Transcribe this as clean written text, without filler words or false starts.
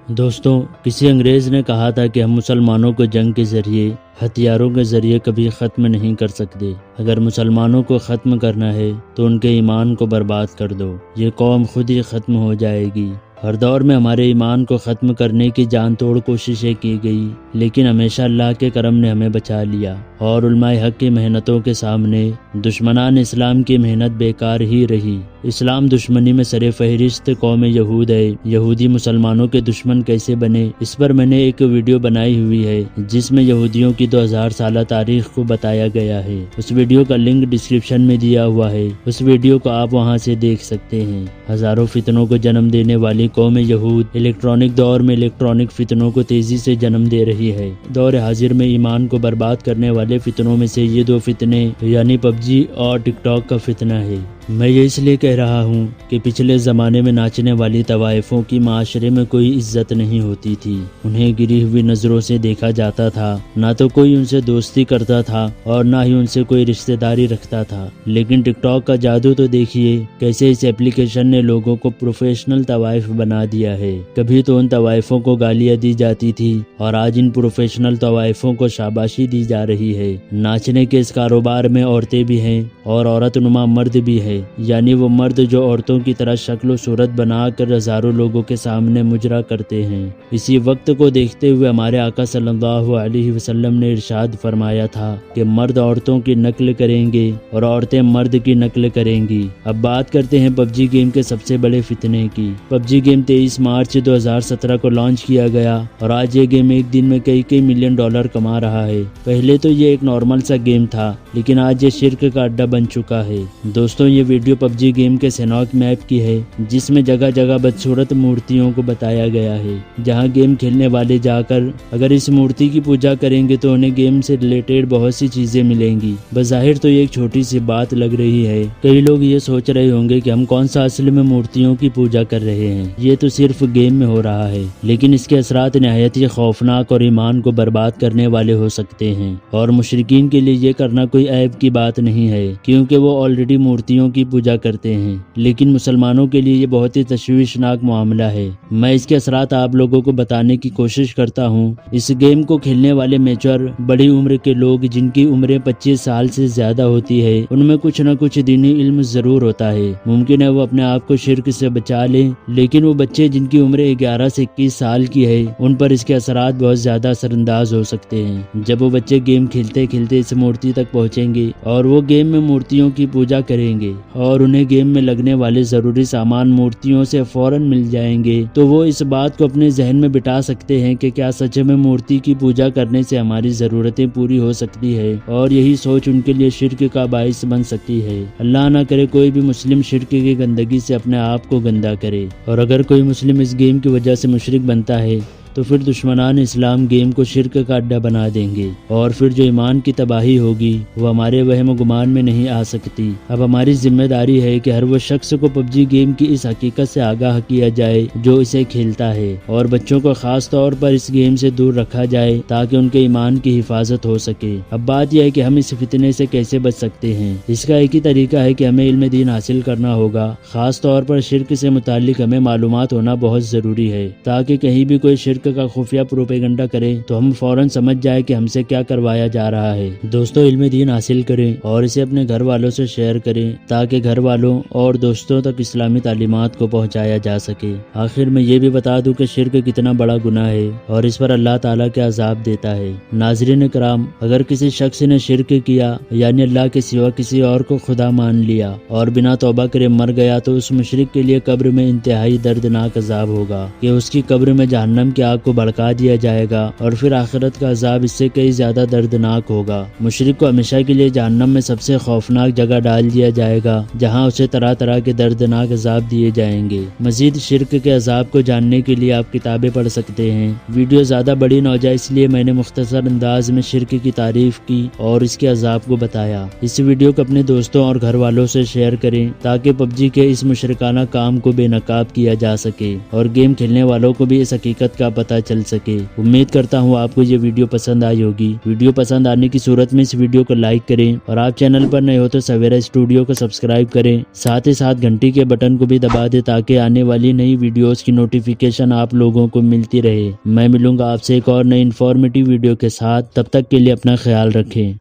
دوستوں، کسی انگریز نے کہا تھا کہ ہم مسلمانوں کو جنگ کے ذریعے، ہتھیاروں کے ذریعے کبھی ختم نہیں کر سکتے۔ اگر مسلمانوں کو ختم کرنا ہے تو ان کے ایمان کو برباد کر دو، یہ قوم خود ہی ختم ہو جائے گی۔ ہر دور میں ہمارے ایمان کو ختم کرنے کی جان توڑ کوششیں کی گئی، لیکن ہمیشہ اللہ کے کرم نے ہمیں بچا لیا، اور علماء حق کی محنتوں کے سامنے دشمنان اسلام کی محنت بیکار ہی رہی۔ اسلام دشمنی میں سر فہرست قوم یہود ہے۔ یہودی مسلمانوں کے دشمن کیسے بنے، اس پر میں نے ایک ویڈیو بنائی ہوئی ہے جس میں یہودیوں کی 2000 سالہ تاریخ کو بتایا گیا ہے۔ اس ویڈیو کا لنک ڈسکرپشن میں دیا ہوا ہے، اس ویڈیو کو آپ وہاں سے دیکھ سکتے ہیں۔ ہزاروں فتنوں کو جنم دینے والی قوم یہود الیکٹرانک دور میں الیکٹرانک فتنوں کو تیزی سے جنم دے رہی ہے۔ دور حاضر میں ایمان کو برباد کرنے والے فتنوں میں سے یہ دو فتنے یعنی پب جی اور ٹک ٹاک کا فتنہ ہے۔ میں یہ اس لیے کہہ رہا ہوں کہ پچھلے زمانے میں ناچنے والی طوائفوں کی معاشرے میں کوئی عزت نہیں ہوتی تھی، انہیں گری ہوئی نظروں سے دیکھا جاتا تھا، نہ تو کوئی ان سے دوستی کرتا تھا اور نہ ہی ان سے کوئی رشتہ داری رکھتا تھا۔ لیکن ٹک ٹاک کا جادو تو دیکھیے، کیسے اس ایپلیکیشن نے لوگوں کو پروفیشنل طوائف بنا دیا ہے۔ کبھی تو ان طوائفوں کو گالیاں دی جاتی تھی اور آج ان پروفیشنل طوائفوں کو شاباشی دی جا رہی ہے۔ ناچنے کے اس کاروبار میں عورتیں بھی ہیں اور عورت نما مرد بھی ہے، یعنی وہ مرد جو عورتوں کی طرح شکل و صورت بنا کر ہزاروں لوگوں کے سامنے مجرا کرتے ہیں۔ اسی وقت کو دیکھتے ہوئے ہمارے آقا صلی اللہ علیہ وسلم نے ارشاد فرمایا تھا کہ مرد عورتوں کی نقل کریں گے اور عورتیں مرد کی نقل کریں گی۔ اب بات کرتے ہیں پب جی گیم کے سب سے بڑے فتنے کی۔ پب جی گیم 23 مارچ 2017 کو لانچ کیا گیا اور آج یہ گیم ایک دن میں کئی ملین ڈالر کما رہا ہے۔ پہلے تو یہ ایک نارمل سا گیم تھا، لیکن آج یہ شرک کا اڈا بن چکا ہے۔ دوستوں، یہ ویڈیو پب جی گیم کے سیناک میپ کی ہے جس میں جگہ جگہ بدصورت مورتیوں کو بتایا گیا ہے، جہاں گیم کھیلنے والے جا کر اگر اس مورتی کی پوجا کریں گے تو انہیں گیم سے ریلیٹڈ بہت سی چیزیں ملیں گی۔ بظاہر تو یہ ایک چھوٹی سی بات لگ رہی ہے، کئی لوگ یہ سوچ رہے ہوں گے کہ ہم کون سا اصل میں مورتیوں کی پوجا کر رہے ہیں، یہ تو صرف گیم میں ہو رہا ہے، لیکن اس کے اثرات نہایت ہی خوفناک اور ایمان کو برباد کرنے والے ہو سکتے ہیں۔ اور مشرکین کے لیے یہ کرنا کوئی عیب کی بات نہیں ہے، کیونکہ وہ آلریڈی مورتیوں کی پوجا کرتے ہیں، لیکن مسلمانوں کے لیے یہ بہت ہی تشویشناک معاملہ ہے۔ میں اس کے اثرات آپ لوگوں کو بتانے کی کوشش کرتا ہوں۔ اس گیم کو کھیلنے والے میچور بڑی عمر کے لوگ جن کی عمریں 25 سال سے زیادہ ہوتی ہے، ان میں کچھ نہ کچھ دینی علم ضرور ہوتا ہے۔ ممکن ہے وہ اپنے آپ کو شرک سے بچا لیں، لیکن وہ بچے جن کی عمر 11 سے 21 سال کی ہے، ان پر اس کے اثرات بہت زیادہ اثر انداز ہو سکتے ہیں۔ جب وہ بچے گیم کھیلتے کھیلتے اس مورتی تک پہنچیں گے اور وہ گیم میں مورتیوں کی پوجا کریں گے اور انہیں گیم میں لگنے والے ضروری سامان مورتیوں سے فوراً مل جائیں گے، تو وہ اس بات کو اپنے ذہن میں بٹھا سکتے ہیں کہ کیا سچ میں مورتی کی پوجا کرنے سے ہماری ضرورتیں پوری ہو سکتی ہے، اور یہی سوچ ان کے لیے شرک کا باعث بن سکتی ہے۔ اللہ نہ کرے کوئی بھی مسلم شرک کی گندگی سے اپنے آپ کو گندا کرے، اور اگر کوئی مسلم اس گیم کی وجہ سے مشرک بنتا ہے تو پھر دشمنان اسلام گیم کو شرک کا اڈا بنا دیں گے، اور پھر جو ایمان کی تباہی ہوگی وہ ہمارے وہم و گمان میں نہیں آ سکتی۔ اب ہماری ذمہ داری ہے کہ ہر وہ شخص کو پب جی گیم کی اس حقیقت سے آگاہ کیا جائے جو اسے کھیلتا ہے، اور بچوں کو خاص طور پر اس گیم سے دور رکھا جائے تاکہ ان کے ایمان کی حفاظت ہو سکے۔ اب بات یہ ہے کہ ہم اس فتنے سے کیسے بچ سکتے ہیں۔ اس کا ایک ہی طریقہ ہے کہ ہمیں علم دین حاصل کرنا ہوگا، خاص طور پر شرک سے متعلق ہمیں معلومات ہونا بہت ضروری ہے، تاکہ کہیں بھی کوئی شرک کا خفیہ پروپیگنڈا کرے تو ہم فوراً سمجھ جائے کہ ہم سے کیا کروایا جا رہا ہے۔ دوستوں، علم دین حاصل کریں اور اسے اپنے گھر والوں سے شیئر کریں تاکہ گھر والوں اور دوستوں تک اسلامی تعلیمات کو پہنچایا جا سکے۔ آخر میں یہ بھی بتا دوں کہ شرک کتنا بڑا گناہ ہے اور اس پر اللہ تعالیٰ کے عذاب دیتا ہے۔ ناظرین کرام، اگر کسی شخص نے شرک کیا یعنی اللہ کے سوا کسی اور کو خدا مان لیا اور بنا توبہ کرے مر گیا تو اس مشرک کے لیے قبر میں انتہائی دردناک عذاب ہوگا کہ اس کی قبر میں جہنم کی آگ کو بھڑکا دیا جائے گا، اور پھر آخرت کا عذاب اس سے کئی زیادہ دردناک ہوگا۔ مشرک کو ہمیشہ کے لیے جہنم میں سب سے خوفناک جگہ ڈال دیا جائے گا جہاں اسے طرح طرح کے دردناک عذاب دیے جائیں گے۔ مزید شرک کے عذاب کو جاننے کے لیے آپ کتابیں پڑھ سکتے ہیں۔ ویڈیو زیادہ بڑی نہ ہو جائے اس لیے میں نے مختصر انداز میں شرک کی تعریف کی اور اس کے عذاب کو بتایا۔ اس ویڈیو کو اپنے دوستوں اور گھر والوں سے شیئر کریں تاکہ پب جی کے اس مشرکانہ کام کو بے نقاب کیا جا سکے اور گیم کھیلنے والوں کو بھی اس حقیقت کا پتہ پتہ چل سکے۔ امید کرتا ہوں آپ کو یہ ویڈیو پسند آئی ہوگی۔ ویڈیو پسند آنے کی صورت میں اس ویڈیو کو لائک کریں اور آپ چینل پر نئے ہو تو سویرا اسٹوڈیو کو سبسکرائب کریں، ساتھ ہی ساتھ گھنٹی کے بٹن کو بھی دبا دیں تاکہ آنے والی نئی ویڈیوز کی نوٹیفیکیشن آپ لوگوں کو ملتی رہے۔ میں ملوں گا آپ سے ایک اور نئی انفارمیٹیو ویڈیو کے ساتھ، تب تک کے لیے اپنا خیال رکھیں۔